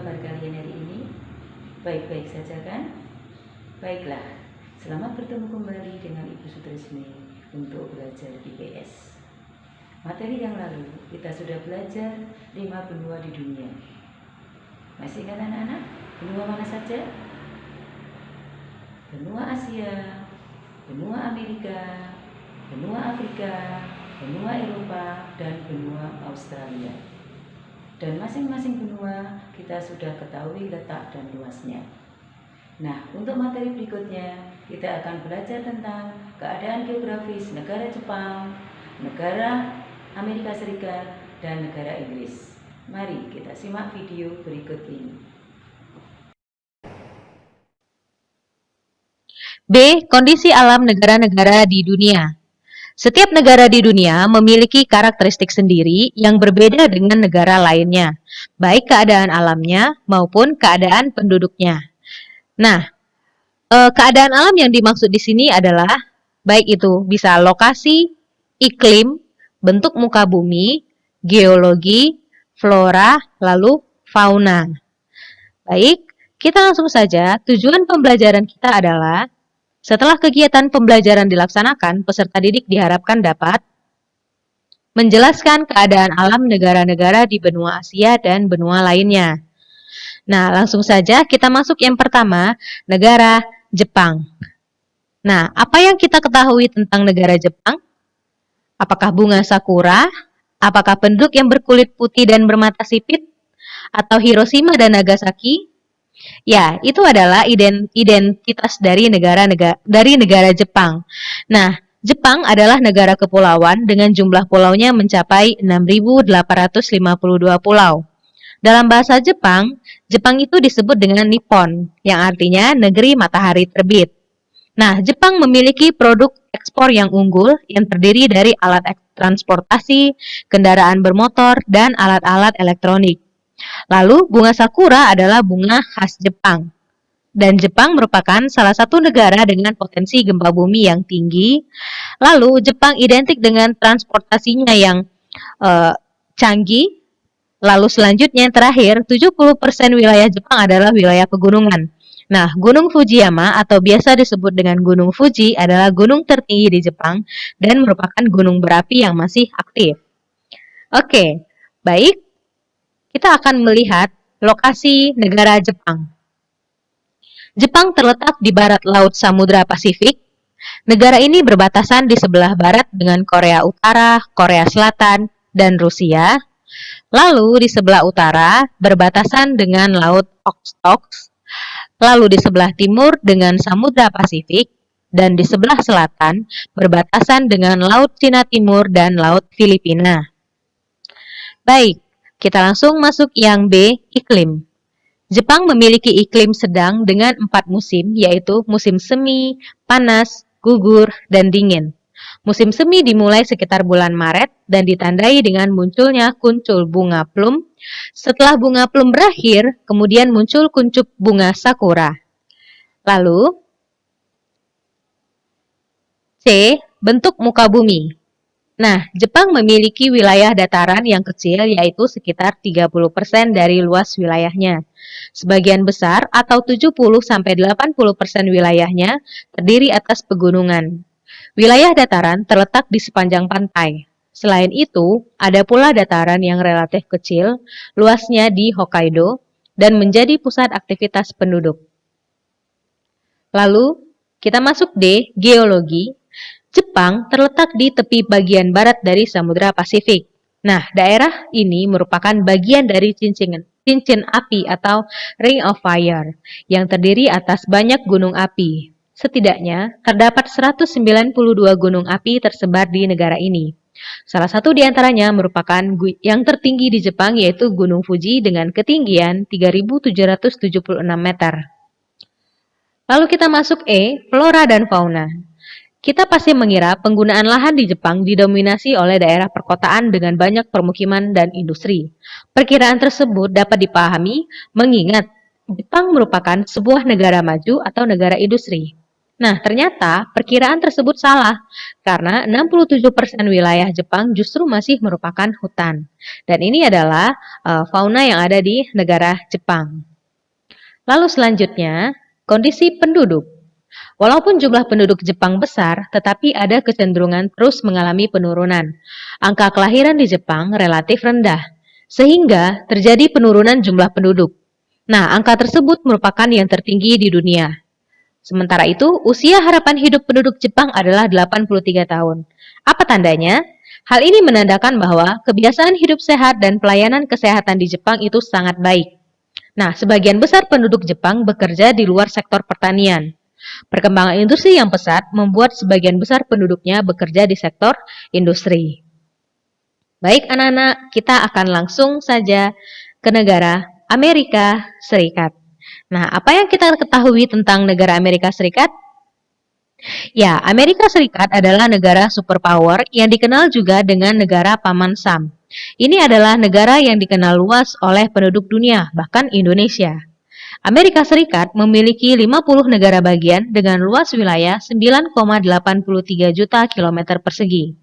kabar kalian hari ini? Baik-baik saja kan? Baiklah, selamat bertemu kembali dengan Ibu Sutrismi untuk belajar IPS. Materi yang lalu kita sudah belajar 5 benua di dunia. Masih ingat anak-anak? Benua mana saja? Benua Asia, benua Amerika, benua Afrika, benua Eropa, dan benua Australia. Dan masing-masing benua kita sudah ketahui letak dan luasnya. Nah, untuk materi berikutnya kita akan belajar tentang keadaan geografis negara Jepang, negara Amerika Serikat, dan negara Inggris. Mari kita simak video berikut ini. B. Kondisi alam negara-negara di dunia. Setiap negara di dunia memiliki karakteristik sendiri yang berbeda dengan negara lainnya, baik keadaan alamnya maupun keadaan penduduknya. Nah, keadaan alam yang dimaksud di sini adalah baik itu bisa lokasi, iklim, bentuk muka bumi, geologi, flora, lalu fauna. Baik, kita langsung saja. Tujuan pembelajaran kita adalah setelah kegiatan pembelajaran dilaksanakan, peserta didik diharapkan dapat menjelaskan keadaan alam negara-negara di benua Asia dan benua lainnya. Nah, langsung saja kita masuk yang pertama, negara Jepang. Nah, apa yang kita ketahui tentang negara Jepang? Apakah bunga sakura? Apakah penduduk yang berkulit putih dan bermata sipit? Atau Hiroshima dan Nagasaki? Ya, itu adalah identitas dari negara Jepang. Nah, Jepang adalah negara kepulauan dengan jumlah pulaunya mencapai 6.852 pulau. Dalam bahasa Jepang, Jepang itu disebut dengan Nippon, yang artinya negeri matahari terbit. Nah, Jepang memiliki produk ekspor yang unggul yang terdiri dari alat transportasi, kendaraan bermotor, dan alat-alat elektronik. Lalu, bunga sakura adalah bunga khas Jepang. Dan Jepang merupakan salah satu negara dengan potensi gempa bumi yang tinggi. Lalu, Jepang identik dengan transportasinya yang canggih. Lalu selanjutnya yang terakhir, 70% wilayah Jepang adalah wilayah pegunungan. Nah, Gunung Fujiyama atau biasa disebut dengan Gunung Fuji adalah gunung tertinggi di Jepang dan merupakan gunung berapi yang masih aktif. Oke, baik. Kita akan melihat lokasi negara Jepang. Jepang terletak di barat laut Samudra Pasifik. Negara ini berbatasan di sebelah barat dengan Korea Utara, Korea Selatan, dan Rusia. Lalu di sebelah utara berbatasan dengan Laut Okhotsk. Lalu di sebelah timur dengan Samudra Pasifik. Dan di sebelah selatan berbatasan dengan Laut Cina Timur dan Laut Filipina. Baik. Kita langsung masuk yang B, iklim. Jepang memiliki iklim sedang dengan 4 musim, yaitu musim semi, panas, gugur, dan dingin. Musim semi dimulai sekitar bulan Maret dan ditandai dengan munculnya kuncup bunga plum. Setelah bunga plum berakhir, kemudian muncul kuncup bunga sakura. Lalu, C, bentuk muka bumi. Nah, Jepang memiliki wilayah dataran yang kecil yaitu sekitar 30% dari luas wilayahnya. Sebagian besar atau 70-80% wilayahnya terdiri atas pegunungan. Wilayah dataran terletak di sepanjang pantai. Selain itu, ada pula dataran yang relatif kecil, luasnya di Hokkaido, dan menjadi pusat aktivitas penduduk. Lalu, kita masuk D, geologi. Jepang terletak di tepi bagian barat dari Samudra Pasifik. Nah, daerah ini merupakan bagian dari cincin api atau Ring of Fire yang terdiri atas banyak gunung api. Setidaknya, terdapat 192 gunung api tersebar di negara ini. Salah satu di antaranya merupakan yang tertinggi di Jepang yaitu Gunung Fuji dengan ketinggian 3.776 meter. Lalu kita masuk E, flora dan fauna. Kita pasti mengira penggunaan lahan di Jepang didominasi oleh daerah perkotaan dengan banyak permukiman dan industri. Perkiraan tersebut dapat dipahami mengingat Jepang merupakan sebuah negara maju atau negara industri. Nah, ternyata perkiraan tersebut salah karena 67% wilayah Jepang justru masih merupakan hutan. Dan ini adalah fauna yang ada di negara Jepang. Lalu selanjutnya, kondisi penduduk. Walaupun jumlah penduduk Jepang besar, tetapi ada kecenderungan terus mengalami penurunan. Angka kelahiran di Jepang relatif rendah, sehingga terjadi penurunan jumlah penduduk. Nah, angka tersebut merupakan yang tertinggi di dunia. Sementara itu, usia harapan hidup penduduk Jepang adalah 83 tahun. Apa tandanya? Hal ini menandakan bahwa kebiasaan hidup sehat dan pelayanan kesehatan di Jepang itu sangat baik. Nah, sebagian besar penduduk Jepang bekerja di luar sektor pertanian. Perkembangan industri yang pesat membuat sebagian besar penduduknya bekerja di sektor industri. Baik anak-anak, kita akan langsung saja ke negara Amerika Serikat. Nah, apa yang kita ketahui tentang negara Amerika Serikat? Ya, Amerika Serikat adalah negara superpower yang dikenal juga dengan negara Paman Sam. Ini adalah negara yang dikenal luas oleh penduduk dunia, bahkan Indonesia. Amerika Serikat memiliki 50 negara bagian dengan luas wilayah 9,83 juta kilometer persegi.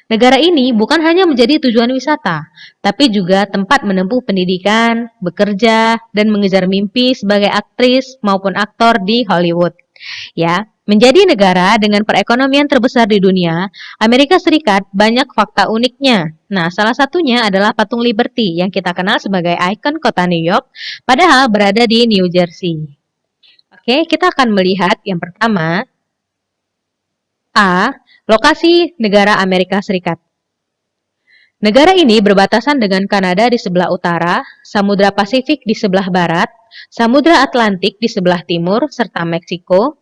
Negara ini bukan hanya menjadi tujuan wisata, tapi juga tempat menempuh pendidikan, bekerja, dan mengejar mimpi sebagai aktris maupun aktor di Hollywood. Ya, menjadi negara dengan perekonomian terbesar di dunia, Amerika Serikat banyak fakta uniknya. Nah, salah satunya adalah patung Liberty yang kita kenal sebagai ikon kota New York, padahal berada di New Jersey. Oke, kita akan melihat yang pertama, A. Lokasi negara Amerika Serikat. Negara ini berbatasan dengan Kanada di sebelah utara, Samudra Pasifik di sebelah barat, Samudra Atlantik di sebelah timur, serta Meksiko,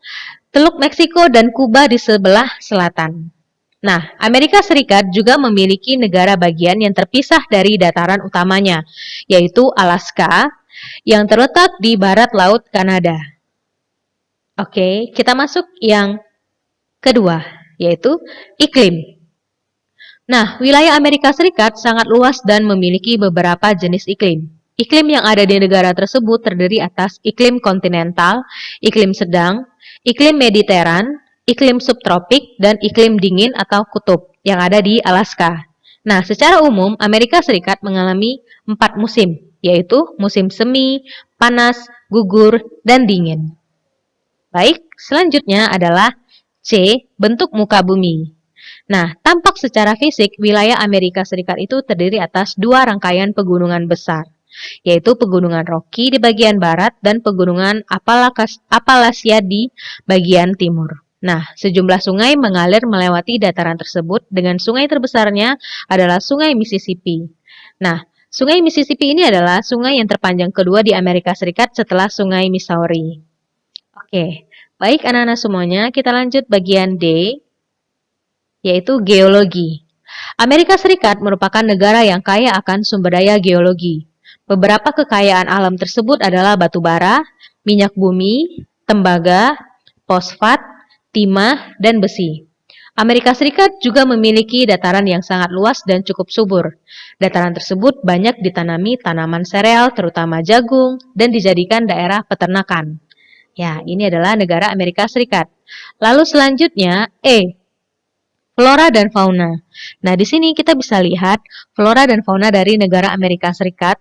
Teluk Meksiko dan Kuba di sebelah selatan. Nah, Amerika Serikat juga memiliki negara bagian yang terpisah dari dataran utamanya, yaitu Alaska, yang terletak di barat laut Kanada. Oke, kita masuk yang kedua, yaitu iklim. Nah, wilayah Amerika Serikat sangat luas dan memiliki beberapa jenis iklim. Iklim yang ada di negara tersebut terdiri atas iklim kontinental, iklim sedang, iklim mediteran, iklim subtropik, dan iklim dingin atau kutub yang ada di Alaska. Nah, secara umum Amerika Serikat mengalami 4 musim, yaitu musim semi, panas, gugur, dan dingin. Baik, selanjutnya adalah C. Bentuk muka bumi. Nah, tampak secara fisik, wilayah Amerika Serikat itu terdiri atas 2 rangkaian pegunungan besar, yaitu Pegunungan Rocky di bagian barat dan Pegunungan Appalachia di bagian timur. Nah, sejumlah sungai mengalir melewati dataran tersebut dengan sungai terbesarnya adalah Sungai Mississippi. Nah, Sungai Mississippi ini adalah sungai yang terpanjang kedua di Amerika Serikat setelah Sungai Missouri. Oke. Baik anak-anak semuanya, kita lanjut bagian D, yaitu geologi. Amerika Serikat merupakan negara yang kaya akan sumber daya geologi. Beberapa kekayaan alam tersebut adalah batu bara, minyak bumi, tembaga, fosfat, timah, dan besi. Amerika Serikat juga memiliki dataran yang sangat luas dan cukup subur. Dataran tersebut banyak ditanami tanaman sereal, terutama jagung, dan dijadikan daerah peternakan. Ya, ini adalah negara Amerika Serikat. Lalu selanjutnya, E. Flora dan fauna. Nah, di sini kita bisa lihat flora dan fauna dari negara Amerika Serikat.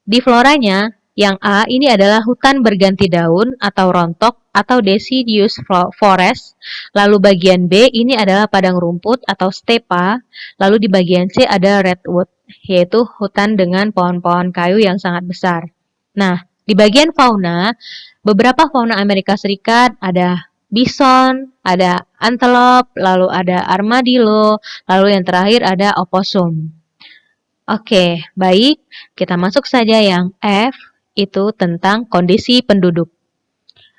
Di floranya, yang A ini adalah hutan berganti daun atau rontok atau deciduous forest. Lalu bagian B ini adalah padang rumput atau stepa. Lalu di bagian C ada redwood, yaitu hutan dengan pohon-pohon kayu yang sangat besar. Nah, di bagian fauna, beberapa fauna Amerika Serikat ada bison, ada antelope, lalu ada armadillo, lalu yang terakhir ada opossum. Oke, baik, kita masuk saja yang F, itu tentang kondisi penduduk.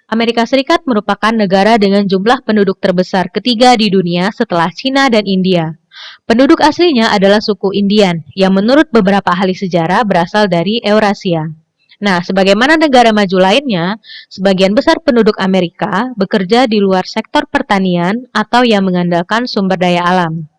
Amerika Serikat merupakan negara dengan jumlah penduduk terbesar ketiga di dunia setelah Cina dan India. Penduduk aslinya adalah suku Indian, yang menurut beberapa ahli sejarah berasal dari Eurasia. Nah, sebagaimana negara maju lainnya, sebagian besar penduduk Amerika bekerja di luar sektor pertanian atau yang mengandalkan sumber daya alam.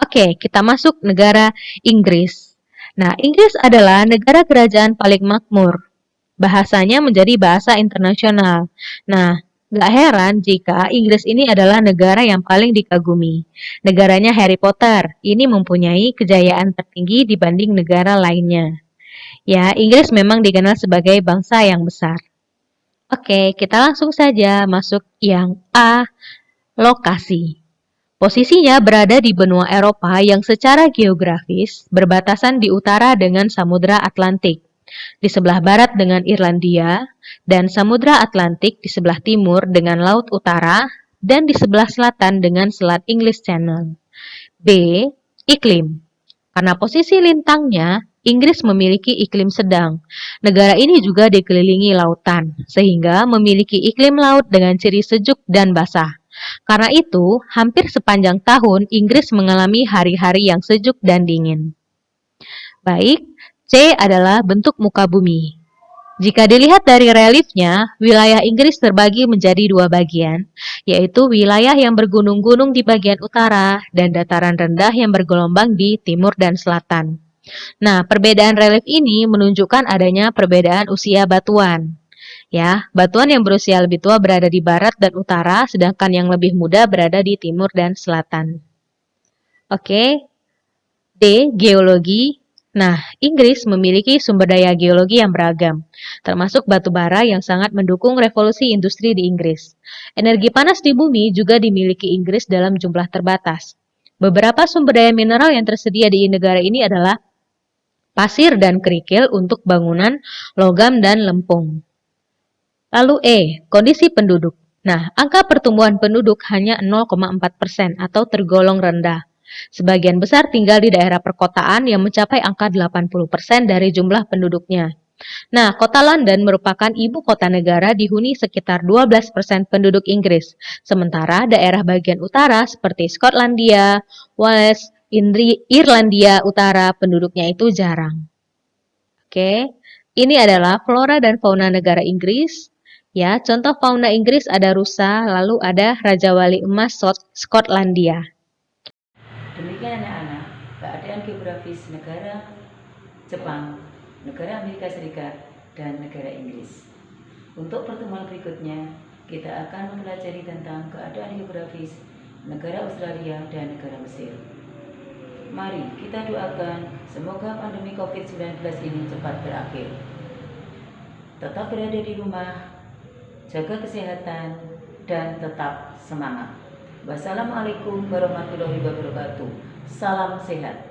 Oke, kita masuk negara Inggris. Nah, Inggris adalah negara kerajaan paling makmur. Bahasanya menjadi bahasa internasional. Nah, Gak heran jika Inggris ini adalah negara yang paling dikagumi. Negaranya Harry Potter ini mempunyai kejayaan tertinggi dibanding negara lainnya. Ya, Inggris memang dikenal sebagai bangsa yang besar. Oke, kita langsung saja masuk yang A, lokasi. Posisinya berada di benua Eropa yang secara geografis berbatasan di utara dengan Samudra Atlantik, di sebelah barat dengan Irlandia, dan Samudra Atlantik di sebelah timur dengan Laut Utara, dan di sebelah selatan dengan Selat English Channel. B. Iklim. Karena posisi lintangnya, Inggris memiliki iklim sedang. Negara ini juga dikelilingi lautan, sehingga memiliki iklim laut dengan ciri sejuk dan basah. Karena itu, hampir sepanjang tahun Inggris mengalami hari-hari yang sejuk dan dingin. Baik, C adalah bentuk muka bumi. Jika dilihat dari reliefnya, wilayah Inggris terbagi menjadi dua bagian, yaitu wilayah yang bergunung-gunung di bagian utara dan dataran rendah yang bergelombang di timur dan selatan. Nah, perbedaan relief ini menunjukkan adanya perbedaan usia batuan. Ya, batuan yang berusia lebih tua berada di barat dan utara, sedangkan yang lebih muda berada di timur dan selatan. Oke, D. Geologi. Nah, Inggris memiliki sumber daya geologi yang beragam, termasuk batu bara yang sangat mendukung revolusi industri di Inggris. Energi panas di bumi juga dimiliki Inggris dalam jumlah terbatas. Beberapa sumber daya mineral yang tersedia di negara ini adalah pasir dan kerikil untuk bangunan, logam dan lempung. Lalu E, kondisi penduduk. Nah, angka pertumbuhan penduduk hanya 0,4% atau tergolong rendah. Sebagian besar tinggal di daerah perkotaan yang mencapai angka 80% dari jumlah penduduknya. Nah, kota London merupakan ibu kota negara dihuni sekitar 12% penduduk Inggris. Sementara daerah bagian utara seperti Skotlandia, Wales, Irlandia Utara penduduknya itu jarang. Oke, ini adalah flora dan fauna negara Inggris. Ya, contoh fauna Inggris ada rusa, lalu ada Raja Wali Emas Skotlandia. Demikian anak-anak, keadaan geografis negara Jepang, negara Amerika Serikat, dan negara Inggris. Untuk pertemuan berikutnya, kita akan mempelajari tentang keadaan geografis negara Australia dan negara Mesir. Mari kita doakan semoga pandemi COVID-19 ini cepat berakhir. Tetap berada di rumah, jaga kesehatan, dan tetap semangat. Wassalamualaikum warahmatullahi wabarakatuh. Salam sehat.